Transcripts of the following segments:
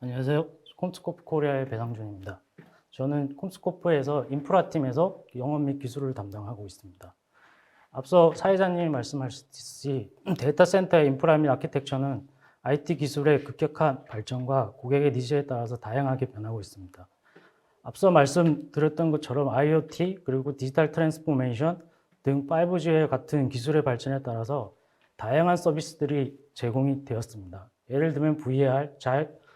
안녕하세요. 콤스코프 코리아의 배상준입니다. 저는 콤스코프에서 인프라팀에서 영업 및 기술을 담당하고 있습니다. 앞서 사회자님이 말씀하셨듯이 데이터 센터의 인프라 및 아키텍처는 IT 기술의 급격한 발전과 고객의 니즈에 따라서 다양하게 변하고 있습니다. 앞서 말씀드렸던 것처럼 IoT 그리고 디지털 트랜스포메이션 등 5G와 같은 기술의 발전에 따라서 다양한 서비스들이 제공이 되었습니다. 예를 들면 VR,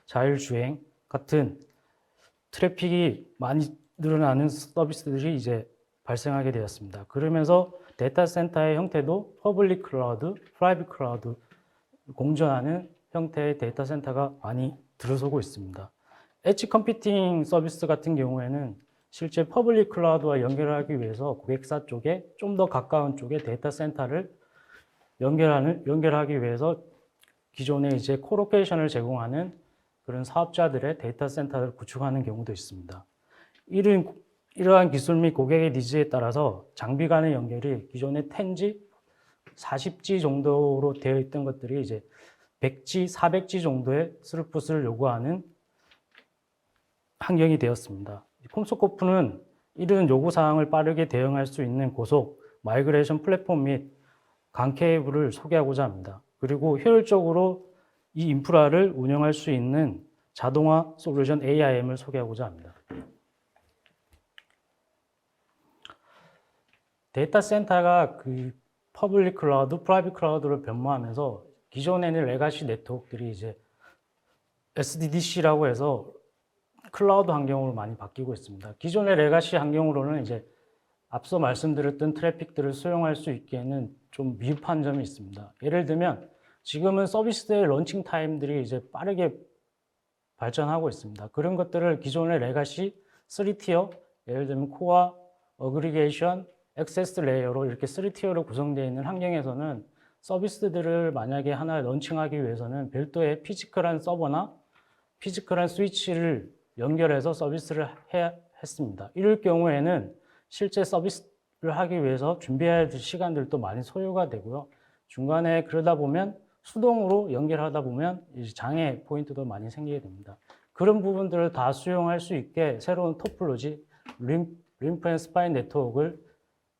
자율주행 같은 트래픽이 많이 늘어나는 서비스들이 이제 발생하게 되었습니다. 그러면서 데이터 센터의 형태도 퍼블릭 클라우드, 프라이빗 클라우드 공존하는 형태의 데이터 센터가 많이 들어서고 있습니다. 엣지 컴퓨팅 서비스 같은 경우에는 실제 퍼블릭 클라우드와 연결하기 위해서 고객사 쪽에 좀 더 가까운 쪽에 데이터 센터를 연결하기 위해서 기존에 이제 코로케이션을 제공하는 그런 사업자들의 데이터 센터를 구축하는 경우도 있습니다. 이러한 기술 및 고객의 니즈에 따라서 장비 간의 연결이 기존의 10G, 40G 정도로 되어 있던 것들이 이제 100G, 400G 정도의 스루풋을 요구하는 환경이 되었습니다. 콤스코프는 이런 요구사항을 빠르게 대응할 수 있는 고속 마이그레이션 플랫폼 및 간 케이블을 소개하고자 합니다. 그리고 효율적으로 이 인프라를 운영할 수 있는 자동화 솔루션 AIM을 소개하고자 합니다. 데이터 센터가 그 퍼블릭 클라우드, 프라이빗 클라우드로 변모하면서 기존에는 레가시 네트워크들이 이제 SDDC라고 해서 클라우드 환경으로 많이 바뀌고 있습니다. 기존의 레가시 환경으로는 이제 앞서 말씀드렸던 트래픽들을 수용할 수 있기에는 좀 미흡한 점이 있습니다. 예를 들면 지금은 서비스의 런칭 타임들이 이제 빠르게 발전하고 있습니다. 그런 것들을 기존의 레가시 3티어, 예를 들면 코어, 어그리게이션, 액세스 레이어로 이렇게 3티어로 구성되어 있는 환경에서는 서비스들을 만약에 하나 런칭하기 위해서는 별도의 피지컬한 서버나 피지컬한 스위치를 연결해서 서비스를 해야 했습니다. 이럴 경우에는 실제 서비스를 하기 위해서 준비해야 할 시간들도 많이 소요가 되고요. 중간에 그러다 보면 수동으로 연결하다 보면 장애 포인트도 많이 생기게 됩니다. 그런 부분들을 다 수용할 수 있게 새로운 토폴로지, 림프 앤 스파인 네트워크를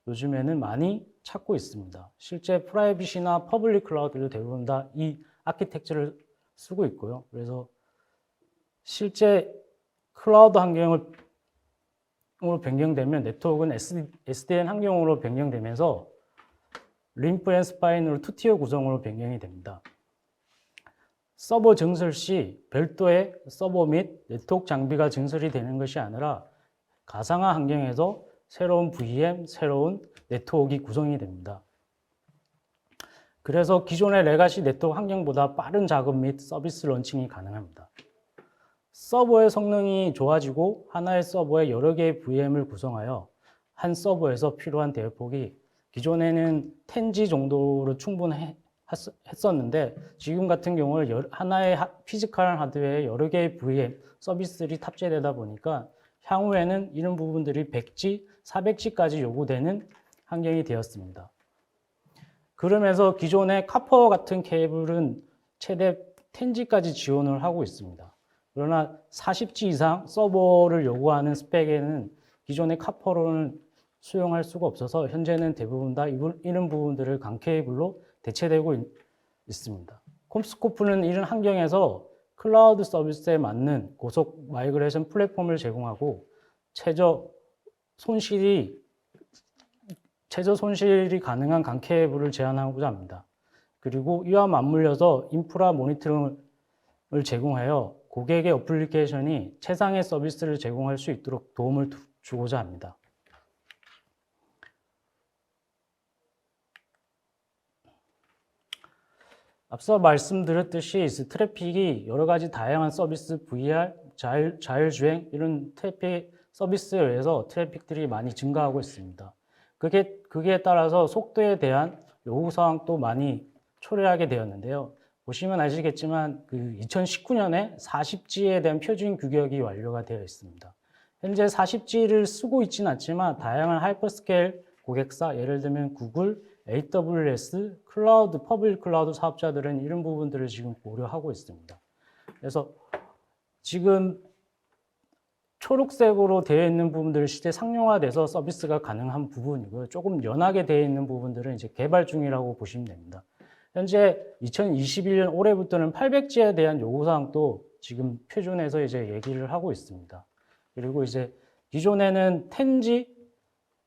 요즘에는 많이 찾고 있습니다. 실제 프라이빗이나 퍼블릭 클라우드도 대부분 다 이 아키텍처를 쓰고 있고요. 그래서 실제 클라우드 환경으로 변경되면 네트워크는 SDN 환경으로 변경되면서 림프 앤 스파인으로 2티어 구성으로 변경이 됩니다. 서버 증설 시 별도의 서버 및 네트워크 장비가 증설이 되는 것이 아니라 가상화 환경에서 새로운 VM, 새로운 네트워크가 구성이 됩니다. 그래서 기존의 레가시 네트워크 환경보다 빠른 작업 및 서비스 런칭이 가능합니다. 서버의 성능이 좋아지고 하나의 서버에 여러 개의 VM을 구성하여 한 서버에서 필요한 대역폭이 기존에는 10G 정도로 충분했었는데 지금 같은 경우는 하나의 피지컬한 하드웨어에 여러 개의 VM 서비스들이 탑재되다 보니까 향후에는 이런 부분들이 100G, 400G까지 요구되는 환경이 되었습니다. 그러면서 기존의 카퍼 같은 케이블은 최대 10G까지 지원을 하고 있습니다. 그러나 40G 이상 서버를 요구하는 스펙에는 기존의 카퍼로는 수용할 수가 없어서 현재는 대부분 다 이런 부분들을 간 케이블로 대체되고 있습니다. 콤스코프는 이런 환경에서 클라우드 서비스에 맞는 고속 마이그레이션 플랫폼을 제공하고 최저 손실이 가능한 간 케이블을 제안하고자 합니다. 그리고 이와 맞물려서 인프라 모니터링을 제공하여 고객의 어플리케이션이 최상의 서비스를 제공할 수 있도록 도움을 주고자 합니다. 앞서 말씀드렸듯이 트래픽이 여러 가지 다양한 서비스, VR, 자율주행 이런 트래픽 서비스에 의해서 트래픽들이 많이 증가하고 있습니다. 그게 따라서 속도에 대한 요구사항도 많이 초래하게 되었는데요. 보시면 아시겠지만 2019년에 40G에 대한 표준 규격이 완료가 되어 있습니다. 현재 40G를 쓰고 있지는 않지만 다양한 하이퍼스케일 고객사, 예를 들면 구글, AWS, 클라우드, 퍼블릭 클라우드 사업자들은 이런 부분들을 지금 고려하고 있습니다. 그래서 지금 초록색으로 되어 있는 부분들은 실제 상용화돼서 서비스가 가능한 부분이고요. 조금 연하게 되어 있는 부분들은 이제 개발 중이라고 보시면 됩니다. 현재 2021년 올해부터는 800G에 대한 요구사항도 지금 표준에서 이제 얘기를 하고 있습니다. 그리고 이제 기존에는 10G,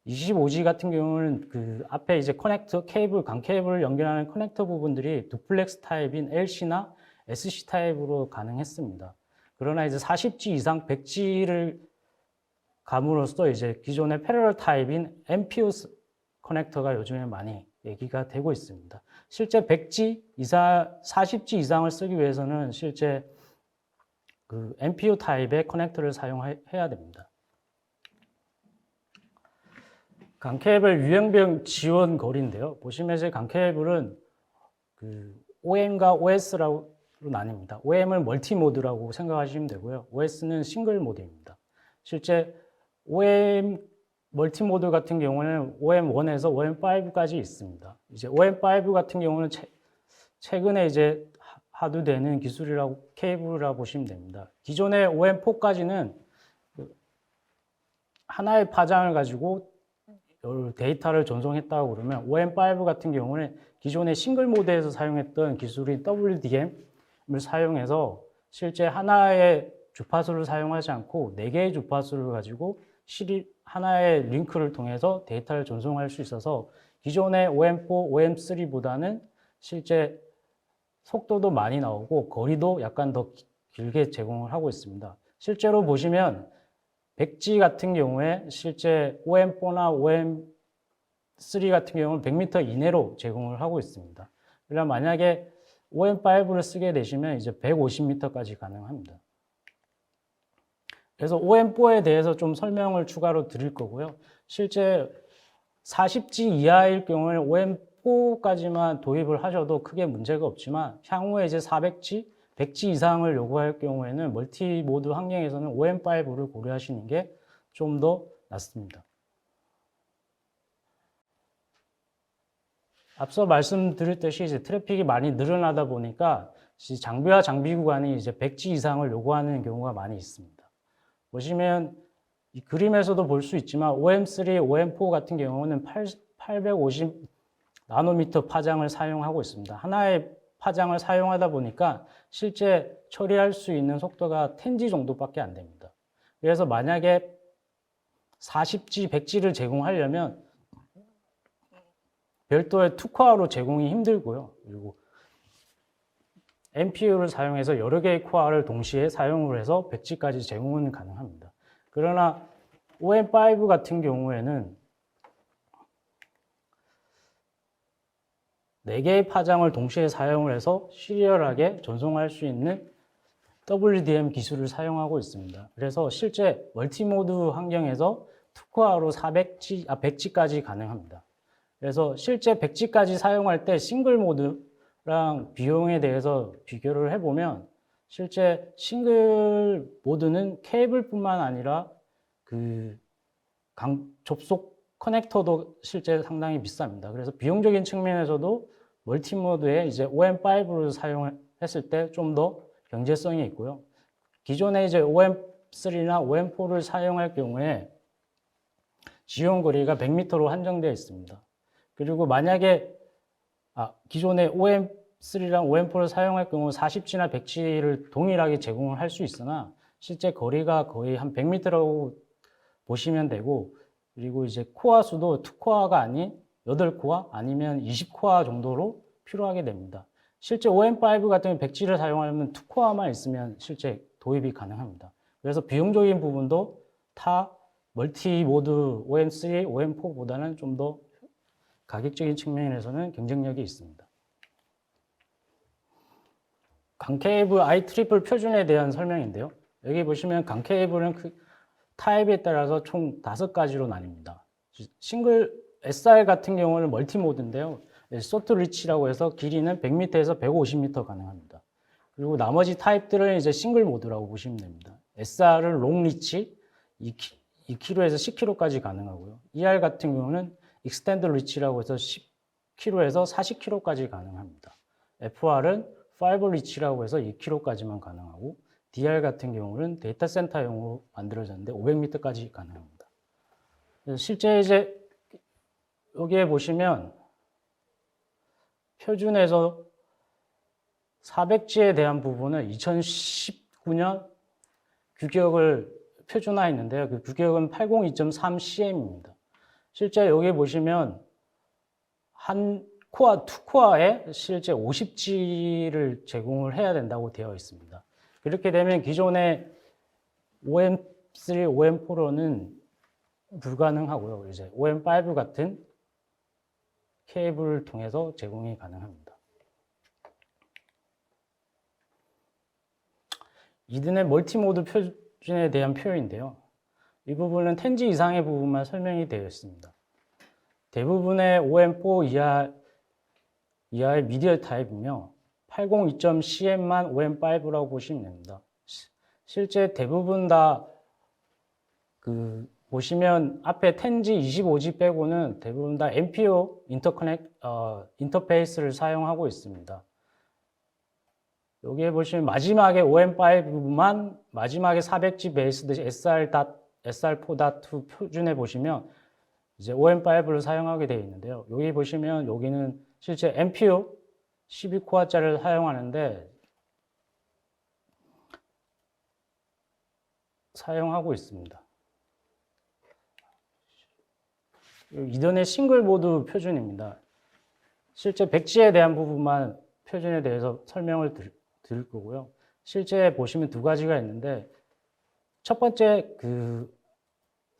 25G 같은 경우는 그 앞에 이제 커넥터 케이블, 강 케이블을 연결하는 커넥터 부분들이 두플렉스 타입인 LC나 SC 타입으로 가능했습니다. 그러나 이제 40G 이상 100G를 감으로써 이제 기존의 패러럴 타입인 MPU 커넥터가 요즘에 많이 얘기가 되고 있습니다. 실제 100G 이상, 40G 이상을 쓰기 위해서는 실제 그 MPU 타입의 커넥터를 사용해야 됩니다. 강케이블 유형별 지원 거리인데요. 보시면 이제 강케이블은 그 OM과 OS라고 나뉩니다. OM을 멀티 모드라고 생각하시면 되고요. OS는 싱글 모드입니다. 실제 OM 멀티 모드 같은 경우는 OM1에서 OM5까지 있습니다. 이제 OM5 같은 경우는 최근에 이제 하도되는 기술이라고 케이블이라고 보시면 됩니다. 기존의 OM4까지는 하나의 파장을 가지고 데이터를 전송했다고 그러면 OM5 같은 경우는 기존의 싱글 모드에서 사용했던 기술인 WDM을 사용해서 실제 하나의 주파수를 사용하지 않고 4개의 주파수를 가지고 하나의 링크를 통해서 데이터를 전송할 수 있어서 기존의 OM4, OM3보다는 실제 속도도 많이 나오고 거리도 약간 더 길게 제공을 하고 있습니다. 실제로 보시면 100G 같은 경우에 실제 OM4나 OM3 같은 경우는 100m 이내로 제공을 하고 있습니다. 그러면 만약에 OM5를 쓰게 되시면 이제 150m까지 가능합니다. 그래서 OM4에 대해서 좀 설명을 추가로 드릴 거고요. 실제 40G 이하일 경우에 OM4까지만 도입을 하셔도 크게 문제가 없지만 향후에 이제 400G, 100G 이상을 요구할 경우에는 멀티 모드 환경에서는 OM5를 고려하시는 게 좀 더 낫습니다. 앞서 말씀드렸듯이 이제 트래픽이 많이 늘어나다 보니까 장비와 장비 구간이 이제 100G 이상을 요구하는 경우가 많이 있습니다. 보시면 이 그림에서도 볼 수 있지만 OM3, OM4 같은 경우는 850 나노미터 파장을 사용하고 있습니다. 하나의 파장을 사용하다 보니까 실제 처리할 수 있는 속도가 10G 정도밖에 안 됩니다. 그래서 만약에 40G, 100G를 제공하려면 별도의 2코어로 제공이 힘들고요. 그리고 MPU를 사용해서 여러 개의 코어를 동시에 사용을 해서 100G까지 제공은 가능합니다. 그러나 OM5 같은 경우에는 4개의 파장을 동시에 사용을 해서 시리얼하게 전송할 수 있는 WDM 기술을 사용하고 있습니다. 그래서 실제 멀티모드 환경에서 2코어로 100G까지 가능합니다. 그래서 실제 100G까지 사용할 때 싱글 모드랑 비용에 대해서 비교를 해보면 실제 싱글 모드는 케이블뿐만 아니라 그 접속 커넥터도 실제 상당히 비쌉니다. 그래서 비용적인 측면에서도 멀티모드에 이제 OM5를 사용했을 때 좀 더 경제성이 있고요. 기존에 이제 OM3나 OM4를 사용할 경우에 지원 거리가 100m로 한정되어 있습니다. 그리고 만약에 기존의 OM3랑 OM4를 사용할 경우 40G나 100G를 동일하게 제공을 할 수 있으나 실제 거리가 거의 한 100m라고 보시면 되고 그리고 이제 코어 수도 2코어가 아닌 8코어 아니면 20코어 정도로 필요하게 됩니다. 실제 OM5 같은 경우 100G를 사용하려면 2코어만 있으면 실제 도입이 가능합니다. 그래서 비용적인 부분도 타 멀티 모드 OM3, OM4보다는 좀 더 가격적인 측면에서는 경쟁력이 있습니다. 강케이블 IEEE 표준에 대한 설명인데요. 여기 보시면 강케이블은 타입에 따라서 총 5가지로 나뉩니다. 싱글 SR 같은 경우는 멀티 모드인데요. 소트 리치라고 해서 길이는 100m에서 150m 가능합니다. 그리고 나머지 타입들은 이제 싱글 모드라고 보시면 됩니다. SR은 롱 리치 2km에서 10km까지 가능하고요. ER 같은 경우는 익스텐드 리치라고 해서 10km에서 40km까지 가능합니다. FR은 5 리치라고 해서 2km까지만 가능하고 DR 같은 경우는 데이터 센터용으로 만들어졌는데 500m까지 가능합니다. 그래서 실제 이제 여기에 보시면 표준에서 400G에 대한 부분은 2019년 규격을 표준화했는데요. 그 규격은 802.3cm입니다. 실제 여기 보시면 한 코어, 투 코어에 실제 50G를 제공을 해야 된다고 되어 있습니다. 그렇게 되면 기존의 OM3, OM4로는 불가능하고요. 이제 OM5 같은 케이블을 통해서 제공이 가능합니다. 이더넷 멀티모드 표준에 대한 표현인데요. 이 부분은 10G 이상의 부분만 설명이 되어 있습니다. 대부분의 OM4 이하의 미디어 타입이며 802.cm만 OM5라고 보시면 됩니다. 실제 대부분 다 보시면 앞에 10G, 25G 빼고는 대부분 다 MPO 인터페이스를 사용하고 있습니다. 여기에 보시면 마지막에 OM5만 마지막에 400G 베이스드 SR4.2 표준에 보시면 이제 OM5를 사용하게 되어 있는데요. 여기 보시면 여기는 실제 MPO 12코어짜리를 사용하는데 사용하고 있습니다. 이더넷 싱글보드 표준입니다. 실제 100G에 대한 부분만 표준에 대해서 설명을 드릴 거고요. 실제 보시면 두 가지가 있는데 첫 번째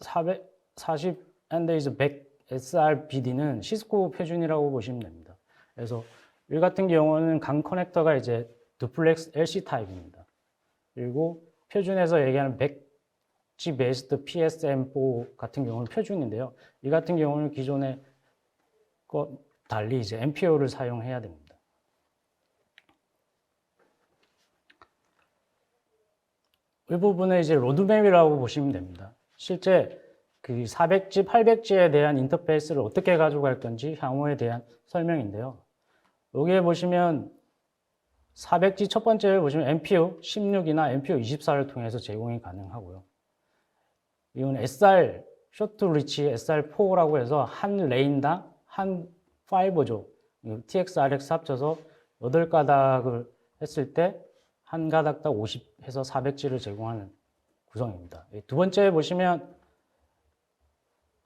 440 and 100 SRBD는 시스코 표준이라고 보시면 됩니다. 그래서 이 같은 경우는 강 커넥터가 이제 두플렉스 LC 타입입니다. 그리고 표준에서 얘기하는 100G 베이스드 PSM4 같은 경우는 표준인데요. 이 같은 경우는 기존의 거 달리 이제 MPO를 사용해야 됩니다. 이 부분은 이제 로드맵이라고 보시면 됩니다. 실제 400G, 800G에 대한 인터페이스를 어떻게 가져갈 건지 향후에 대한 설명인데요. 여기에 보시면 400G 첫 번째를 보시면 MPO 16이나 MPO 24를 통해서 제공이 가능하고요. 이건 SR, 쇼트 리치 SR4라고 해서 한 레인당 한 파이버죠. TX, RX 합쳐서 8가닥을 했을 때 한 가닥당 50 해서 400G를 제공하는 구성입니다. 두 번째 보시면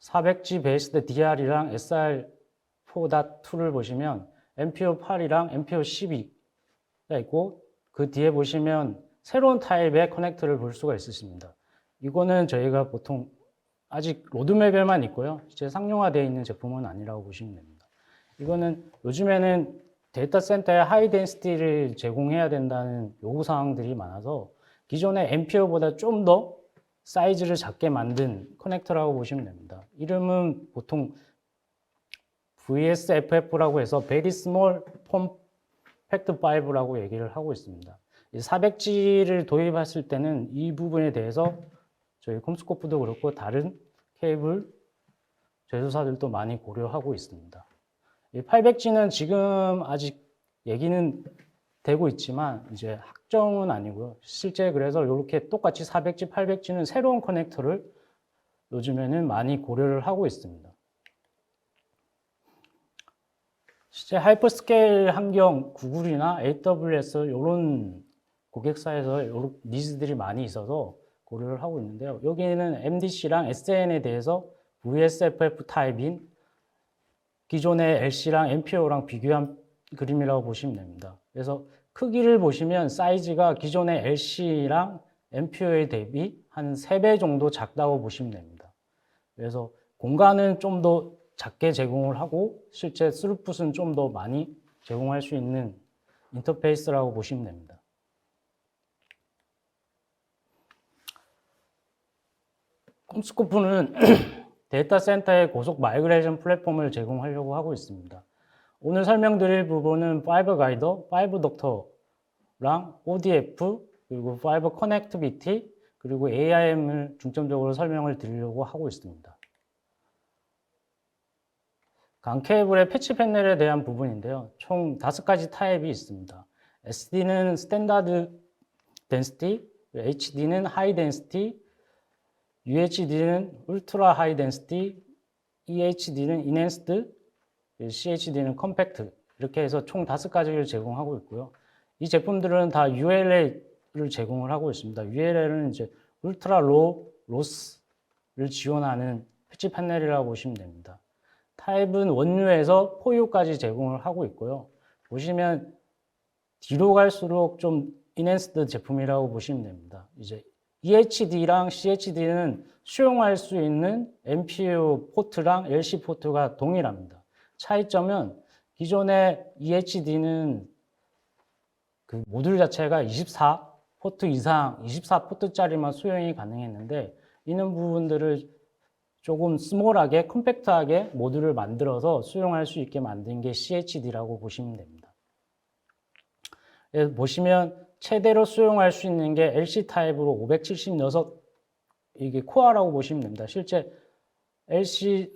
400G 베이스드 DR이랑 SR4.2를 보시면 MPO 8이랑 MPO 12가 있고 그 뒤에 보시면 새로운 타입의 커넥터를 볼 수가 있으십니다. 이거는 저희가 보통 아직 로드맵에만 있고요. 실제 상용화되어 있는 제품은 아니라고 보시면 됩니다. 이거는 요즘에는 데이터 센터에 하이 덴시티를 제공해야 된다는 요구사항들이 많아서 기존의 MPO보다 좀 더 사이즈를 작게 만든 커넥터라고 보시면 됩니다. 이름은 보통 VSFF라고 해서 Very Small Form Factor 5라고 얘기를 하고 있습니다. 400G를 도입했을 때는 이 부분에 대해서 저희 컴스코프도 그렇고 다른 케이블 제조사들도 많이 고려하고 있습니다. 800G는 지금 아직 얘기는 되고 있지만 이제 확정은 아니고요. 실제 그래서 이렇게 똑같이 400G, 800G는 새로운 커넥터를 요즘에는 많이 고려를 하고 있습니다. 실제 하이퍼스케일 환경, 구글이나 AWS 이런 고객사에서 이런 니즈들이 많이 있어서 고려를 하고 있는데요. 여기는 MDC랑 SN에 대해서 VSFF 타입인 기존의 LC랑 MPO랑 비교한 그림이라고 보시면 됩니다. 그래서 크기를 보시면 사이즈가 기존의 LC랑 MPO에 대비 한 3배 정도 작다고 보시면 됩니다. 그래서 공간은 좀 더 작게 제공을 하고 실제 스루풋은 좀 더 많이 제공할 수 있는 인터페이스라고 보시면 됩니다. 컴스코프는 데이터 센터의 고속 마이그레이션 플랫폼을 제공하려고 하고 있습니다. 오늘 설명드릴 부분은 파이버 가이더, 파이버 덕터랑 ODF, 그리고 파이버 커넥티비티, 그리고 AIM을 중점적으로 설명을 드리려고 하고 있습니다. 강 케이블의 패치 패널에 대한 부분인데요. 총 5가지 타입이 있습니다. SD는 스탠다드 덴시티, HD는 하이 덴시티, UHD는 울트라 하이 덴시티, EHD는 인핸스드, CHD는 컴팩트 이렇게 해서 총 5가지를 제공하고 있고요. 이 제품들은 다 ULL을 제공을 하고 있습니다. ULL은 이제 울트라 로 로스를 지원하는 패치 패널이라고 보시면 됩니다. 타입은 원유에서 포유까지 제공을 하고 있고요. 보시면 뒤로 갈수록 좀 인핸스드 제품이라고 보시면 됩니다. 이제 EHD랑 CHD는 수용할 수 있는 MPU 포트랑 LC 포트가 동일합니다. 차이점은 기존의 EHD는 그 모듈 자체가 24포트 이상, 24포트짜리만 수용이 가능했는데 이런 부분들을 조금 스몰하게, 컴팩트하게 모듈을 만들어서 수용할 수 있게 만든 게 CHD라고 보시면 됩니다. 보시면 최대로 수용할 수 있는 게 LC 타입으로 576 이게 코어라고 보시면 됩니다. 실제 LC,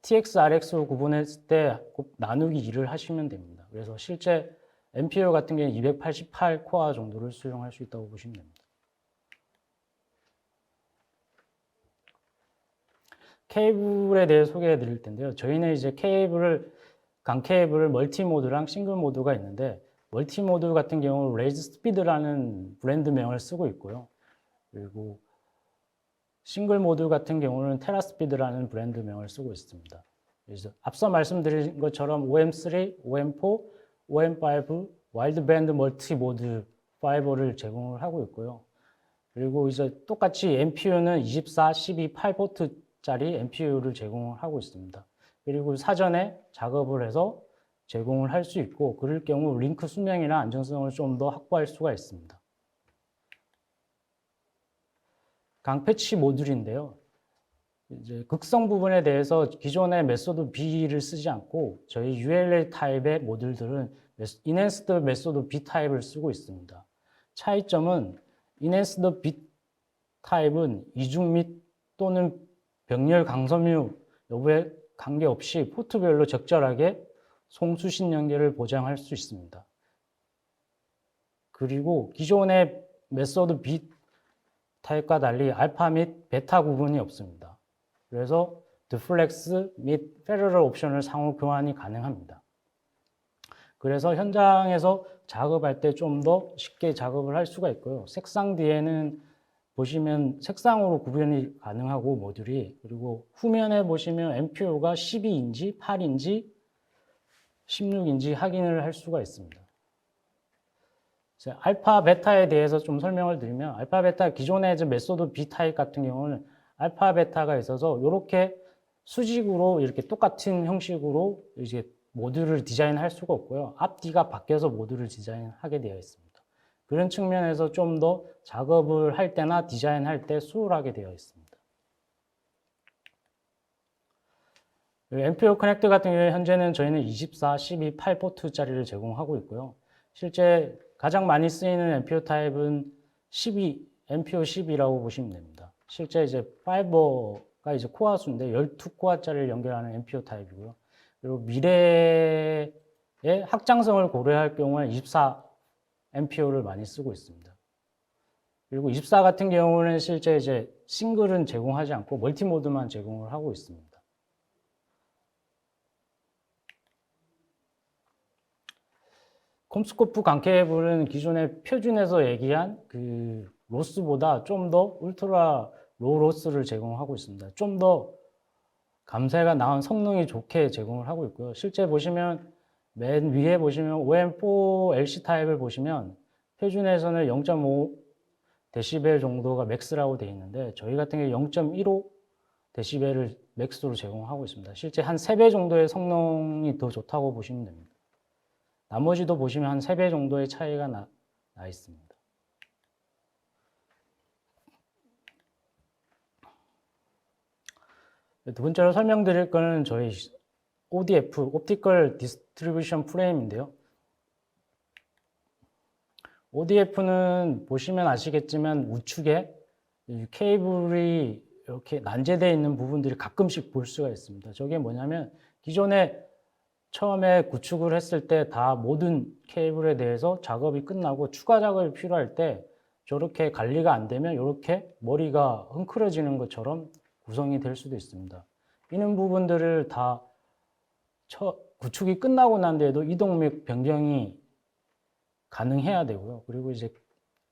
TX, RX로 구분했을 때 나누기 2를 하시면 됩니다. 그래서 실제 MPU 같은 경우는 288 코어 정도를 수용할 수 있다고 보시면 됩니다. 케이블에 대해 소개해 드릴 텐데요. 저희는 이제 강 케이블을 멀티 모드랑 싱글 모드가 있는데 멀티 모드 같은 경우는 레이즈 스피드라는 브랜드명을 쓰고 있고요. 그리고 싱글 모드 같은 경우는 테라스피드라는 브랜드명을 쓰고 있습니다. 그래서 앞서 말씀드린 것처럼 OM3, OM4, OM5, 와일드밴드 멀티 모드 5를 제공을 하고 있고요. 그리고 이제 똑같이 MPU는 24, 12, 8포트짜리 MPU를 제공을 하고 있습니다. 그리고 사전에 작업을 해서 제공을 할 수 있고, 그럴 경우 링크 수명이나 안정성을 좀 더 확보할 수가 있습니다. 강 패치 모듈인데요. 이제 극성 부분에 대해서 기존의 메소드 B를 쓰지 않고 저희 ULL 타입의 모듈들은 인핸스드 메소드 B 타입을 쓰고 있습니다. 차이점은 인핸스드 B 타입은 이중 및 또는 병렬 강섬유 여부에 관계없이 포트별로 적절하게 송수신 연결을 보장할 수 있습니다. 그리고 기존의 메소드 B 타입과 달리 알파 및 베타 구분이 없습니다. 그래서 드플렉스 및 패러럴 옵션을 상호 교환이 가능합니다. 그래서 현장에서 작업할 때 좀 더 쉽게 작업을 할 수가 있고요. 색상 뒤에는 보시면 색상으로 구분이 가능하고 모듈이, 그리고 후면에 보시면 MPU가 12인치, 8인치, 16인치 확인을 할 수가 있습니다. 알파 베타에 대해서 좀 설명을 드리면, 알파 베타 기존의 메소드 B 타입 같은 경우는 알파 베타가 있어서 이렇게 수직으로 이렇게 똑같은 형식으로 이제 모듈을 디자인할 수가 없고요. 앞뒤가 바뀌어서 모듈을 디자인하게 되어 있습니다. 그런 측면에서 좀 더 작업을 할 때나 디자인할 때 수월하게 되어 있습니다. MPU 커넥터 같은 경우에 현재는 저희는 24, 12, 8포트짜리를 제공하고 있고요. 실제 가장 많이 쓰이는 MPU 타입은 12, MPU 12라고 보시면 됩니다. 실제 이제 파이버가 이제 코어 수인데 12코어짜리를 연결하는 MPU 타입이고요. 그리고 미래의 확장성을 고려할 경우에 24 MPU를 많이 쓰고 있습니다. 그리고 24 같은 경우는 실제 이제 싱글은 제공하지 않고 멀티 모드만 제공을 하고 있습니다. 컴스코프 강 케이블은 기존의 표준에서 얘기한 그 로스보다 좀 더 울트라 로 로스를 제공하고 있습니다. 좀 더 감쇄가 나은 성능이 좋게 제공을 하고 있고요. 실제 보시면 맨 위에 보시면 OM4 LC 타입을 보시면 표준에서는 0.5 데시벨 정도가 맥스라고 되어 있는데 저희 같은 경우 0.15 데시벨을 맥스로 제공하고 있습니다. 실제 한 3배 정도의 성능이 더 좋다고 보시면 됩니다. 나머지도 보시면 한 3배 정도의 차이가 나 있습니다. 두 번째로 설명드릴 거는 저희 ODF, 옵티컬 디스트리뷰션 프레임인데요. ODF는 보시면 아시겠지만 우측에 케이블이 이렇게 난제되어 있는 부분들이 가끔씩 볼 수가 있습니다. 저게 뭐냐면 기존에 처음에 구축을 했을 때 다 모든 케이블에 대해서 작업이 끝나고 추가 작업이 필요할 때 저렇게 관리가 안 되면 이렇게 머리가 흥크러지는 것처럼 구성이 될 수도 있습니다. 이런 부분들을 다 구축이 끝나고 난 뒤에도 이동맥 변경이 가능해야 되고요. 그리고 이제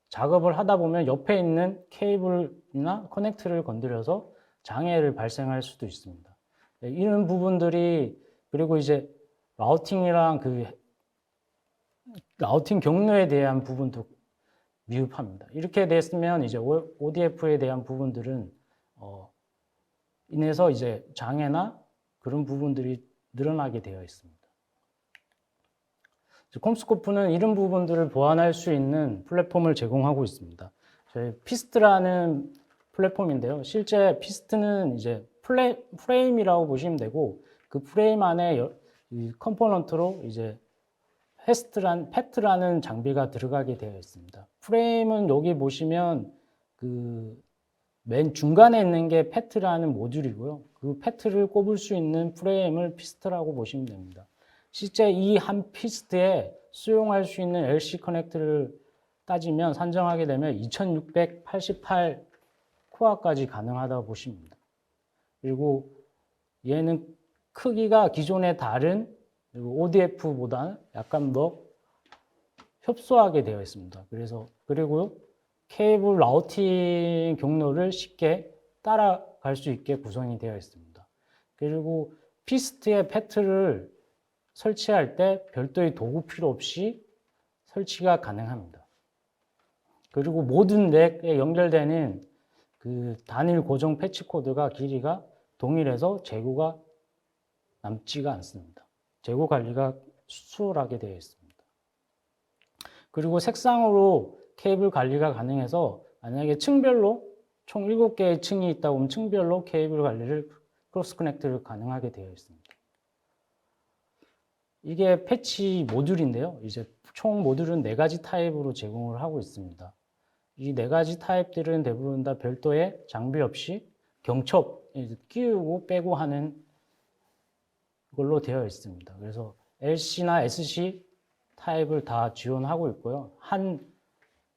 작업을 하다 보면 옆에 있는 케이블이나 커넥트를 건드려서 장애를 발생할 수도 있습니다. 이런 부분들이, 그리고 이제 라우팅이랑 라우팅 경로에 대한 부분도 미흡합니다. 이렇게 됐으면 이제 ODF에 대한 부분들은 인해서 이제 장애나 그런 부분들이 늘어나게 되어 있습니다. 컴스코프는 이런 부분들을 보완할 수 있는 플랫폼을 제공하고 있습니다. 저희 피스트라는 플랫폼인데요. 실제 피스트는 이제 프레임이라고 보시면 되고, 그 프레임 안에 이 컴포넌트로 이제 패트라는 장비가 들어가게 되어 있습니다. 프레임은 여기 보시면 그 맨 중간에 있는 게 패트라는 모듈이고요. 그 패트를 꼽을 수 있는 프레임을 피스트라고 보시면 됩니다. 실제 이 한 피스트에 수용할 수 있는 LC 커넥트를 따지면 산정하게 되면 2688 코어까지 가능하다고 보시면 됩니다. 그리고 얘는 크기가 기존의 다른 ODF보다는 약간 더 협소하게 되어 있습니다. 그리고 케이블 라우팅 경로를 쉽게 따라갈 수 있게 구성이 되어 있습니다. 그리고 피스트에 패트를 설치할 때 별도의 도구 필요 없이 설치가 가능합니다. 그리고 모든 렉에 연결되는 그 단일 고정 패치 코드가 길이가 동일해서 재고가 남지가 않습니다. 재고 관리가 수월하게 되어 있습니다. 그리고 색상으로 케이블 관리가 가능해서 만약에 층별로 총 7개의 층이 있다고 하면 층별로 케이블 관리를 크로스 커넥트를 가능하게 되어 있습니다. 이게 패치 모듈인데요. 이제 총 모듈은 4가지 타입으로 제공을 하고 있습니다. 이 4가지 타입들은 대부분 다 별도의 장비 없이 경첩 끼우고 빼고 하는 걸로 되어 있습니다. 그래서 LC나 SC 타입을 다 지원하고 있고요. 한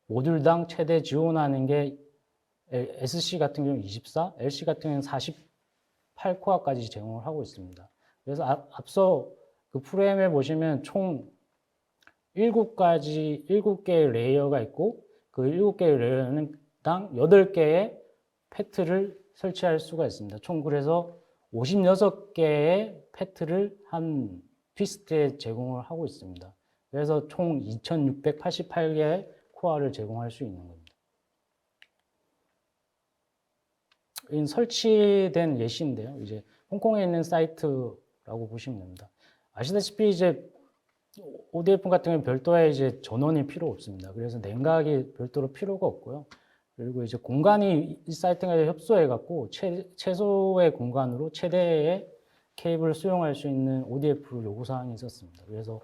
모듈당 최대 지원하는 게 SC 같은 경우는 24, LC 같은 경우는 48코어까지 제공을 하고 있습니다. 그래서 앞서 그 프레임에 보시면 총 7개의 레이어가 있고 그 7개의 레이어는 당 8개의 패트를 설치할 수가 있습니다. 총 그래서 56개의 패트를 한 피스트에 제공을 하고 있습니다. 그래서 총 2688개의 코어를 제공할 수 있는 겁니다. 이 설치된 예시인데요. 이제 홍콩에 있는 사이트라고 보시면 됩니다. 아시다시피 이제 ODF 같은 경우는 별도의 이제 전원이 필요 없습니다. 그래서 냉각이 별도로 필요가 없고요. 그리고 이제 공간이 이 사이트가 협소해 갖고 최소의 공간으로 최대의 케이블을 수용할 수 있는 ODF 요구 사항이 있었습니다. 그래서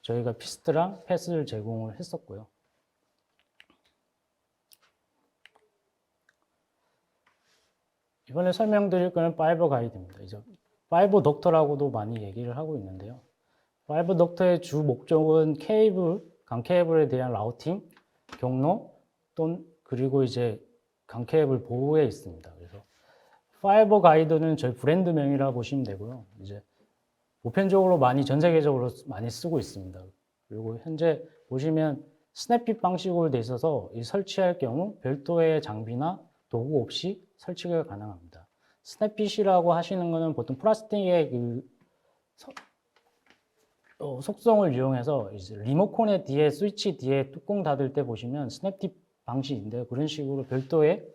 저희가 피스트랑 패스를 제공을 했었고요. 이번에 설명드릴 거는 파이버 가이드입니다. 이제 파이버 덕터라고도 많이 얘기를 하고 있는데요. 파이버 덕터의 주 목적은 강 케이블에 대한 라우팅, 경로, 그리고 이제 강 케이블 보호에 있습니다. 그래서 파이버 가이드는 저희 브랜드명이라 보시면 되고요. 이제 보편적으로 전 세계적으로 많이 쓰고 있습니다. 그리고 현재 보시면 스냅핏 방식으로 돼 있어서 설치할 경우 별도의 장비나 도구 없이 설치가 가능합니다. 스냅핏이라고 하시는 것은 보통 플라스틱의 속성을 이용해서 이제 리모컨의 뒤에 스위치 뒤에 뚜껑 닫을 때 보시면 스냅핏 방식인데 그런 식으로 별도의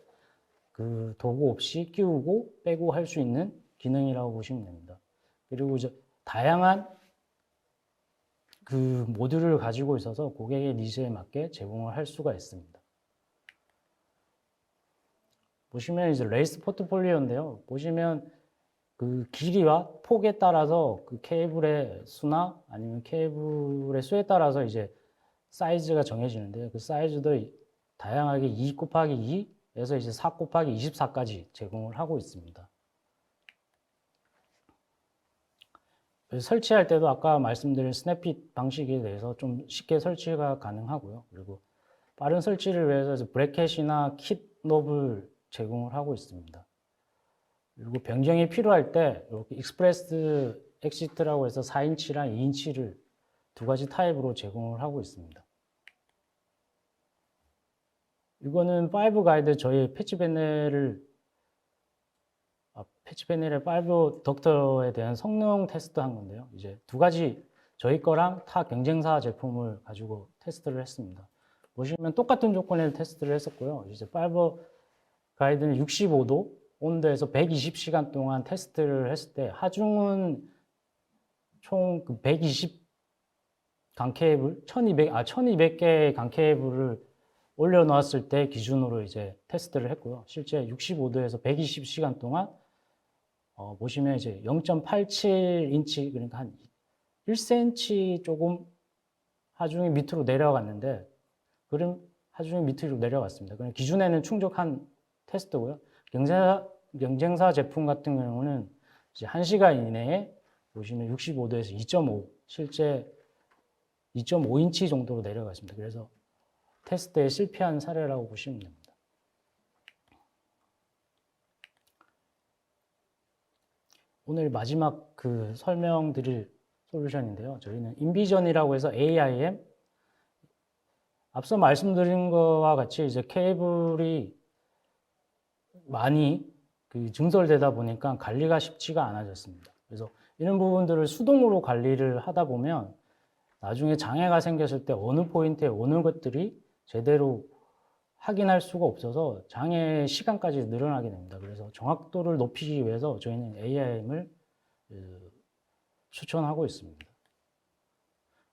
그 도구 없이 끼우고 빼고 할 수 있는 기능이라고 보시면 됩니다. 그리고 이제 다양한 그 모듈을 가지고 있어서 고객의 니즈에 맞게 제공을 할 수가 있습니다. 보시면 이제 레이스 포트폴리오인데요. 보시면 그 길이와 폭에 따라서 그 케이블의 수나 아니면 케이블의 수에 따라서 이제 사이즈가 정해지는데요. 그 사이즈도 다양하게 2 곱하기 2에서 이제 4 곱하기 24까지 제공을 하고 있습니다. 설치할 때도 아까 말씀드린 스냅핏 방식에 대해서 좀 쉽게 설치가 가능하고요. 그리고 빠른 설치를 위해서 이제 브래켓이나 킷 놉을 제공을 하고 있습니다. 그리고 변경이 필요할 때 이렇게 익스프레스 엑시트라고 해서 4인치랑 2인치를 두 가지 타입으로 제공을 하고 있습니다. 이거는 5 가이드 저희 패치 패널의 5 덕터에 대한 성능 테스트 한 건데요. 이제 두 가지 저희 거랑 타 경쟁사 제품을 가지고 테스트를 했습니다. 보시면 똑같은 조건에서 테스트를 했었고요. 이제 5 가이드는 65도 온도에서 120시간 동안 테스트를 했을 때 하중은 총 120 강 케이블, 1200개의 강 케이블을 올려놓았을 때 기준으로 이제 테스트를 했고요. 실제 65도에서 120시간 동안 보시면 이제 0.87인치 그러니까 한 1cm 조금 하중이 밑으로 내려갔는데 그럼 하중이 밑으로 내려갔습니다. 그럼 기준에는 충족한 테스트고요. 경쟁사 제품 같은 경우는 이제 1시간 이내에 보시면 65도에서 2.5 실제 2.5인치 정도로 내려갔습니다. 그래서 테스트에 실패한 사례라고 보시면 됩니다. 오늘 마지막 그 설명드릴 솔루션인데요. 저희는 인비전이라고 해서 AIM 앞서 말씀드린 것과 같이 이제 케이블이 많이 증설되다 보니까 관리가 쉽지가 않아졌습니다. 그래서 이런 부분들을 수동으로 관리를 하다 보면 나중에 장애가 생겼을 때 어느 포인트에 어느 것들이 제대로 확인할 수가 없어서 장애 시간까지 늘어나게 됩니다. 그래서 정확도를 높이기 위해서 저희는 AIM을 추천하고 있습니다.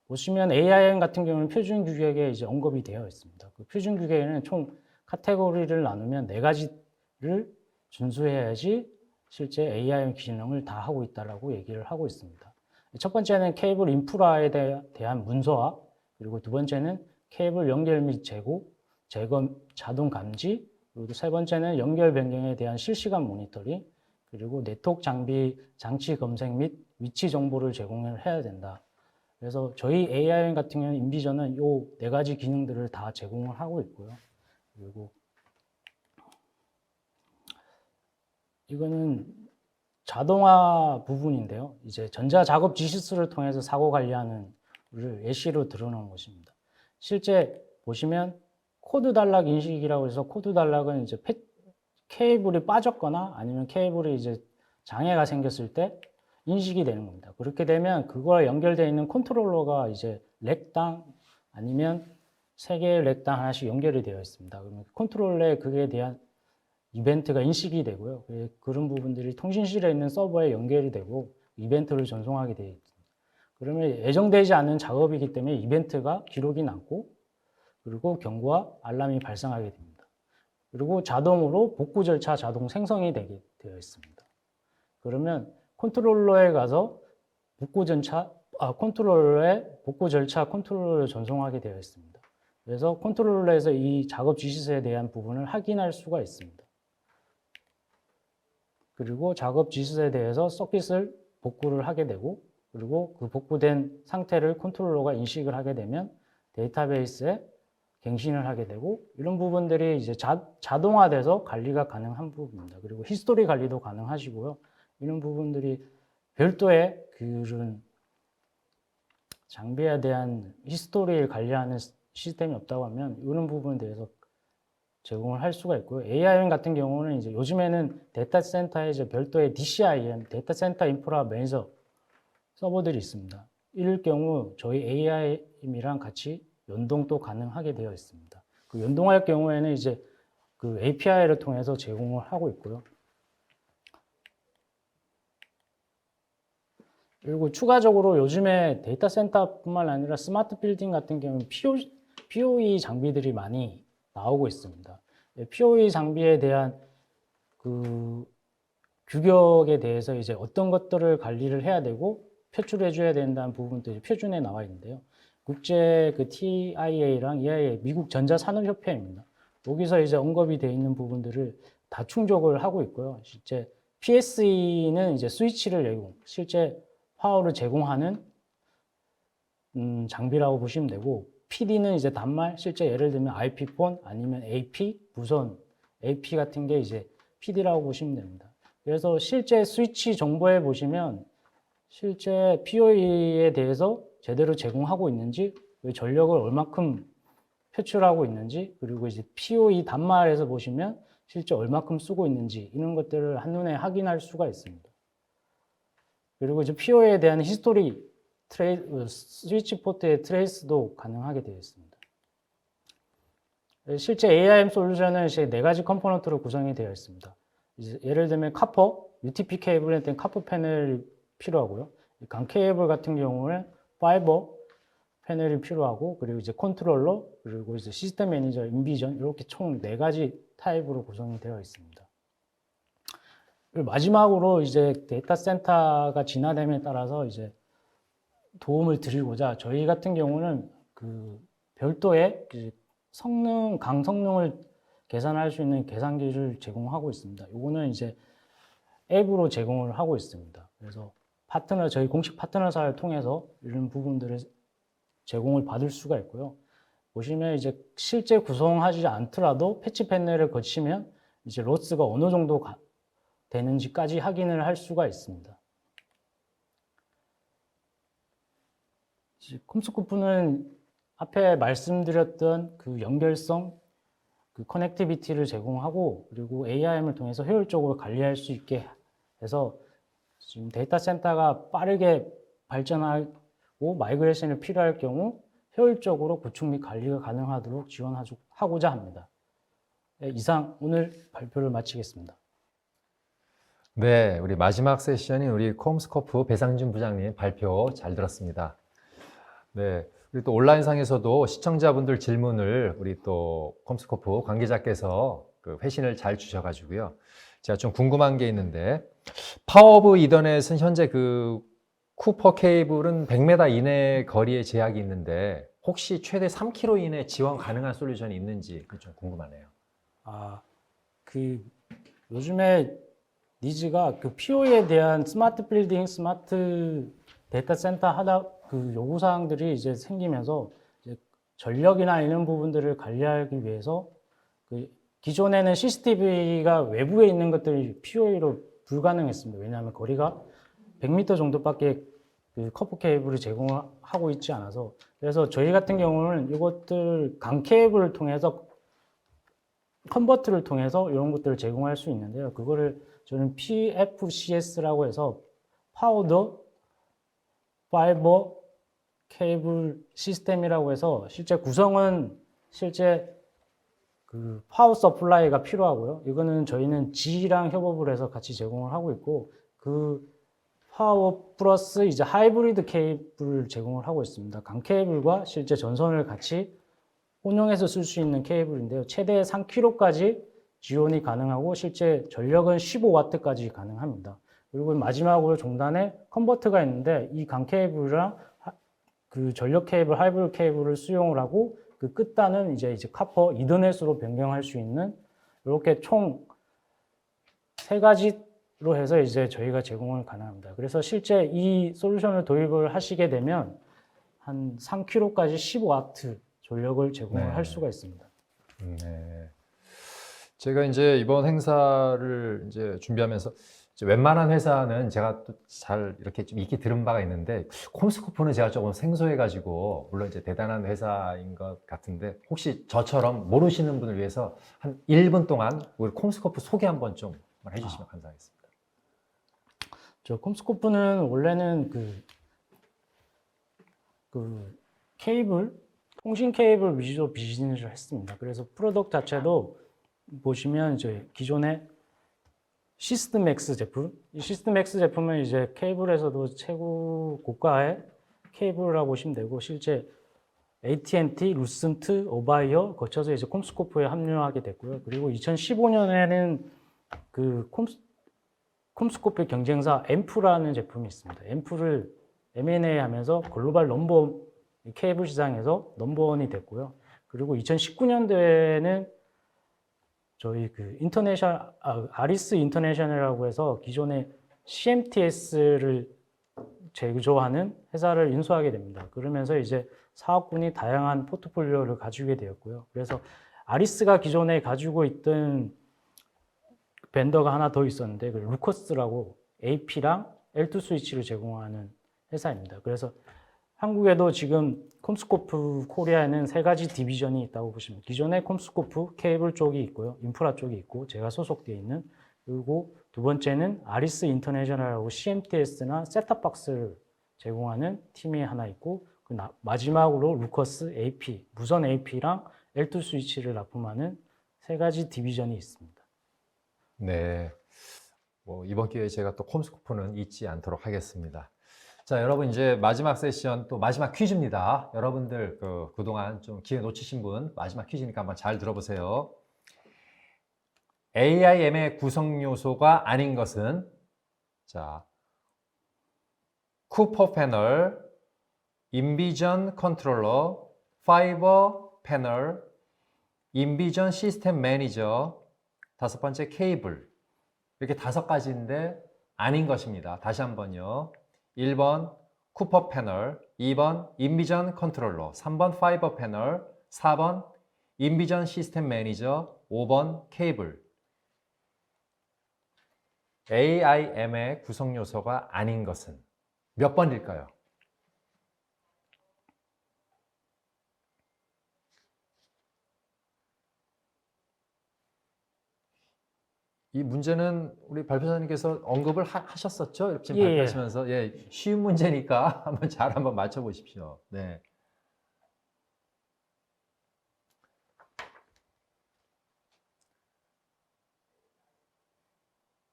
보시면 AIM 같은 경우는 표준 규격에 이제 언급이 되어 있습니다. 그 표준 규격에는 총 카테고리를 나누면 4가지를 준수해야지 실제 AIM 기능을 다 하고 있다라고 얘기를 하고 있습니다. 첫 번째는 케이블 인프라에 대한 문서화, 그리고 두 번째는 케이블 연결 및 재고, 재검, 자동 감지, 그리고 세 번째는 연결 변경에 대한 실시간 모니터링, 그리고 네트워크 장치 검색 및 위치 정보를 제공을 해야 된다. 그래서 저희 AIM 같은 경우는 인비전은 이 4가지 기능들을 다 제공을 하고 있고요. 그리고 이거는 자동화 부분인데요. 이제 전자작업 지시수를 통해서 사고 관리하는 를 예시로 드러놓은 것입니다. 실제 보시면 코드 단락 인식이라고 해서 코드 단락은 이제 케이블이 빠졌거나 아니면 케이블이 이제 장애가 생겼을 때 인식이 되는 겁니다. 그렇게 되면 그거와 연결되어 있는 컨트롤러가 이제 렉당 아니면 3개의 렉당 하나씩 연결이 되어 있습니다. 그러면 컨트롤러에 그에 대한 이벤트가 인식이 되고요. 그런 부분들이 통신실에 있는 서버에 연결이 되고 이벤트를 전송하게 되어 있습니다. 그러면 예정되지 않은 작업이기 때문에 이벤트가 기록이 남고 그리고 경고와 알람이 발생하게 됩니다. 그리고 자동으로 복구 절차 자동 생성이 되게 되어 있습니다. 그러면 컨트롤러에 가서 컨트롤러에 복구 절차 컨트롤러를 전송하게 되어 있습니다. 그래서 컨트롤러에서 이 작업 지시서에 대한 부분을 확인할 수가 있습니다. 그리고 작업 지시서에 대해서 서킷을 복구를 하게 되고 그리고 그 복구된 상태를 컨트롤러가 인식을 하게 되면 데이터베이스에 갱신을 하게 되고 이런 부분들이 이제 자동화돼서 관리가 가능한 부분입니다. 그리고 히스토리 관리도 가능하시고요. 이런 부분들이 별도의 그런 장비에 대한 히스토리를 관리하는 시스템이 없다고 하면 이런 부분에 대해서 제공을 할 수가 있고요. AIM 같은 경우는 이제 요즘에는 데이터 센터에 이제 별도의 DCIM, 데이터 센터 인프라 매니저 서버들이 있습니다. 이럴 경우 저희 AIM이랑 같이 연동도 가능하게 되어 있습니다. 그 연동할 경우에는 이제 그 API를 통해서 제공을 하고 있고요. 그리고 추가적으로 요즘에 데이터 센터뿐만 아니라 스마트 빌딩 같은 경우는 POE 장비들이 많이 나오고 있습니다. POE 장비에 대한 그 규격에 대해서 이제 어떤 것들을 관리를 해야 되고 표출해 줘야 된다는 부분들이 표준에 나와 있는데요. 국제 그 TIA랑 EIA, 미국 전자산업협회입니다. 여기서 이제 언급이 되어 있는 부분들을 다 충족을 하고 있고요. 실제 PSE는 이제 스위치를 내고 실제 파워를 제공하는 장비라고 보시면 되고 PD는 이제 단말, 실제 예를 들면 IP폰 아니면 AP, 무선 AP 같은 게 이제 PD라고 보시면 됩니다. 그래서 실제 스위치 정보에 보시면 실제 PoE에 대해서 제대로 제공하고 있는지, 전력을 얼마큼 표출하고 있는지, 그리고 이제 PoE 단말에서 보시면 실제 얼마큼 쓰고 있는지 이런 것들을 한눈에 확인할 수가 있습니다. 그리고 이제 PoE에 대한 히스토리, 스위치 포트의 트레이스도 가능하게 되어 있습니다. 실제 AIM 솔루션은 이제 4가지 컴포넌트로 구성이 되어 있습니다. 이제 예를 들면 카퍼, UTP 케이블에 대한 카퍼 패널이 필요하고요. 강 케이블 같은 경우는 파이버 패널이 필요하고, 그리고 이제 컨트롤러, 그리고 이제 시스템 매니저, 인비전, 이렇게 총 4가지 타입으로 구성이 되어 있습니다. 그리고 마지막으로 이제 데이터 센터가 진화됨에 따라서 이제 도움을 드리고자 저희 같은 경우는 그 별도의 성능, 강성능을 계산할 수 있는 계산기를 제공하고 있습니다. 이거는 이제 앱으로 제공을 하고 있습니다. 그래서 저희 공식 파트너사를 통해서 이런 부분들을 제공을 받을 수가 있고요. 보시면 이제 실제 구성하지 않더라도 패치 패널을 거치면 이제 로스가 어느 정도 되는지까지 확인을 할 수가 있습니다. 컴스코프는 앞에 말씀드렸던 그 연결성, 그 커넥티비티를 제공하고, 그리고 AIM을 통해서 효율적으로 관리할 수 있게 해서 지금 데이터 센터가 빠르게 발전하고 마이그레이션이 필요할 경우 효율적으로 구축 및 관리가 가능하도록 지원하고자 합니다. 이상 오늘 발표를 마치겠습니다. 네, 우리 마지막 세션인 우리 컴스코프 배상준 부장님 발표 잘 들었습니다. 네, 우리 또 온라인상에서도 시청자분들 질문을 우리 또 컴스코프 관계자께서 그 회신을 잘 주셔가지고요. 제가 좀 궁금한 게 있는데, 파워 오브 이더넷은 현재 그 쿠퍼 케이블은 100m 이내 거리에 제약이 있는데 혹시 최대 3km 이내 지원 가능한 솔루션이 있는지 좀 궁금하네요. 요즘에 니즈가 그 PoE에 대한 스마트 빌딩, 스마트 데이터 센터 그 요구사항들이 이제 생기면서 이제 전력이나 이런 부분들을 관리하기 위해서 그 기존에는 CCTV가 외부에 있는 것들이 PoE로 불가능했습니다. 왜냐하면 거리가 100m 정도밖에 그 커프 케이블을 제공하고 있지 않아서, 그래서 저희 같은 경우는 이것들 강 케이블을 통해서 컨버트를 통해서 이런 것들을 제공할 수 있는데요. 그거를 저는 PFCS라고 해서 파우더 파이버 케이블 시스템이라고 해서, 실제 구성은 실제 그 파워 서플라이가 필요하고요. 이거는 저희는 G랑 협업을 해서 같이 제공을 하고 있고, 그 파워 플러스 이제 하이브리드 케이블을 제공을 하고 있습니다. 강 케이블과 실제 전선을 같이 혼용해서 쓸 수 있는 케이블인데요. 최대 3kg까지 지원이 가능하고 실제 전력은 15W까지 가능합니다. 그리고 마지막으로 종단에 컨버터가 있는데, 이 강 케이블이랑 그 전력 케이블, 하이브리드 케이블을 수용을 하고 그 끝단은 이제 카퍼, 이더넷으로 변경할 수 있는, 이렇게 총 3가지로 해서 이제 저희가 제공을 가능합니다. 그래서 실제 이 솔루션을 도입을 하시게 되면 한 3kg까지 15W 전력을 제공을 할 수가 있습니다. 네. 제가 이제 이번 행사를 이제 준비하면서 이제 웬만한 회사는 제가 또 잘 이렇게 좀 익히 들은 바가 있는데, 컴스코프는 제가 조금 생소해가지고, 물론 이제 대단한 회사인 것 같은데, 혹시 저처럼 모르시는 분을 위해서 한 1분 동안 우리 컴스코프 소개 한번 좀 해주시면 감사하겠습니다. 컴스코프는 원래는 케이블, 통신 케이블 위주로 비즈니스를 했습니다. 그래서 프로덕트 자체도 보시면 이제 기존의 시스템X 제품, 이 시스템X 제품은 이제 케이블에서도 최고 고가의 케이블이라고 보시면 되고, 실제 AT&T, 루센트, 오바이어 거쳐서 이제 컴스코프에 합류하게 됐고요. 그리고 2015년에는 그 컴스코프의 경쟁사 앰프라는 제품이 있습니다. 앰프를 M&A 하면서 글로벌 넘버원 케이블 시장에서 넘버원이 됐고요. 그리고 2019년도에는 저희 그 아리스 인터내셔널이라고 해서 기존의 CMTS를 제조하는 회사를 인수하게 됩니다. 그러면서 이제 사업군이 다양한 포트폴리오를 가지게 되었고요. 그래서 아리스가 기존에 가지고 있던 벤더가 하나 더 있었는데 그 루커스라고 AP랑 L2 스위치를 제공하는 회사입니다. 그래서 한국에도 지금 콤스코프 코리아에는 세 가지 디비전이 있다고 보시면 기존에 콤스코프 케이블 쪽이 있고요. 인프라 쪽이 있고 제가 소속되어 있는 그리고 두 번째는 아리스 인터내셔널하고 CMTS나 셋탑박스를 제공하는 팀이 하나 있고 마지막으로 루커스 AP, 무선 AP랑 L2 스위치를 납품하는 세 가지 디비전이 있습니다. 네. 뭐 이번 기회에 제가 또 콤스코프는 잊지 않도록 하겠습니다. 자, 여러분 이제 마지막 세션 또 마지막 퀴즈입니다. 여러분들 그동안 좀 기회 놓치신 분 마지막 퀴즈니까 한번 잘 들어보세요. AIM의 구성 요소가 아닌 것은 자, 쿠퍼 패널, 인비전 컨트롤러, 파이버 패널, 인비전 시스템 매니저, 다섯 번째 케이블. 이렇게 다섯 가지인데 아닌 것입니다. 다시 한번요. 1번 쿠퍼 패널, 2번 인비전 컨트롤러, 3번 파이버 패널, 4번 인비전 시스템 매니저, 5번 케이블. AIM의 구성 요소가 아닌 것은 몇 번일까요? 이 문제는 우리 발표자님께서 언급을 하셨었죠? 이렇게 지금 예, 발표하시면서 쉬운 문제니까 한번 맞춰 보십시오. 네.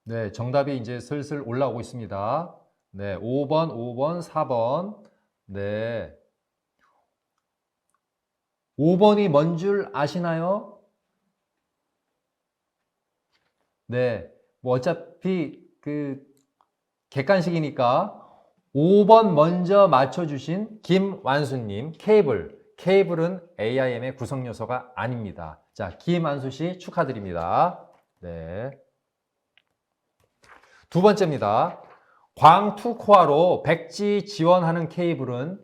네, 정답이 이제 슬슬 올라오고 있습니다. 네, 5번, 4번. 네. 5번이 뭔 줄 아시나요? 네, 뭐 어차피 객관식이니까 5번 먼저 맞춰주신 김완수님, 케이블은 AIM의 구성 요소가 아닙니다. 자, 김완수 씨 축하드립니다. 네. 두 번째입니다. 광투코어로 백지 지원하는 케이블은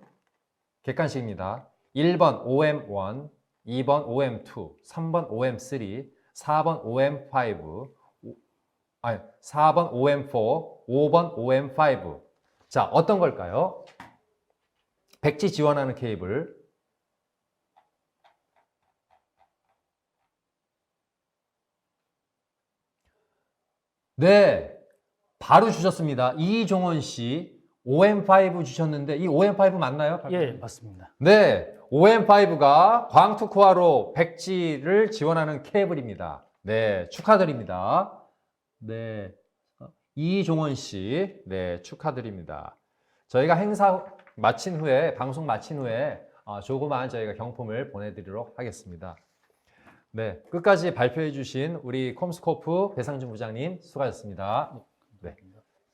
객관식입니다. 1번 OM1, 2번 OM2, 3번 OM3, 4번 OM5, 4번 OM4, 5번 OM5. 자, 어떤 걸까요? 백지 지원하는 케이블. 네, 바로 주셨습니다. 이종원 씨, OM5 주셨는데 이 OM5 맞나요? 예, 맞습니다. 네, OM5가 광투코어로 백지를 지원하는 케이블입니다. 네, 축하드립니다. 네, 이종원 씨, 네, 축하드립니다. 저희가 행사 마친 후에, 방송 마친 후에 조그마한 저희가 경품을 보내드리도록 하겠습니다. 네, 끝까지 발표해 주신 우리 콤스코프 배상준 부장님 수고하셨습니다. 네.